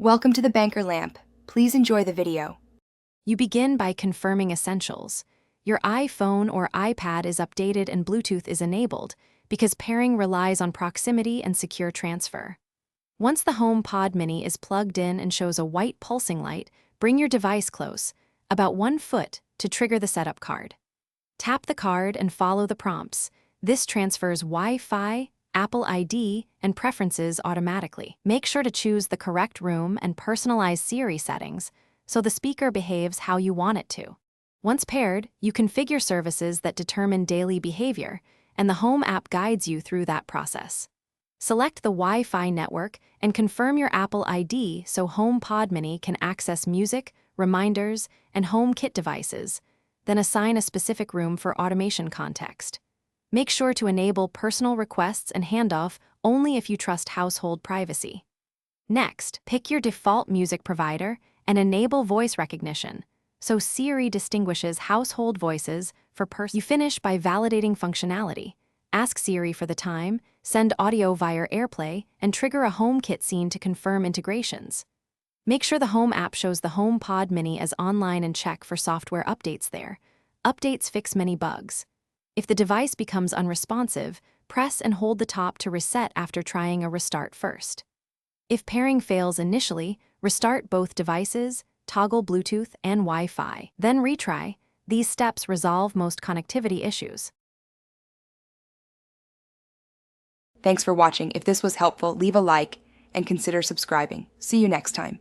Welcome to the Banker Lamp. Please enjoy the video. You begin by confirming essentials. Your iPhone or iPad is updated and Bluetooth is enabled because pairing relies on proximity and secure transfer. Once the HomePod Mini is plugged in and shows a white pulsing light, bring your device close, about 1 foot, to trigger the setup card. Tap the card and follow the prompts. This transfers Wi-Fi, Apple ID, and preferences automatically. Make sure to choose the correct room and personalize Siri settings so the speaker behaves how you want it to. Once paired, you configure services that determine daily behavior, and the Home app guides you through that process. Select the Wi-Fi network and confirm your Apple ID so HomePod Mini can access music, reminders, and HomeKit devices, then assign a specific room for automation context. Make sure to enable personal requests and handoff only if you trust household privacy. Next, pick your default music provider and enable voice recognition, so Siri distinguishes household voices for person. You finish by validating functionality. Ask Siri for the time, send audio via AirPlay, and trigger a HomeKit scene to confirm integrations. Make sure the Home app shows the HomePod Mini as online and check for software updates there. Updates fix many bugs. If the device becomes unresponsive, press and hold the top to reset after trying a restart first. If pairing fails initially, restart both devices, toggle Bluetooth and Wi-Fi, then retry. These steps resolve most connectivity issues. Thanks for watching. If this was helpful, leave a like and consider subscribing. See you next time.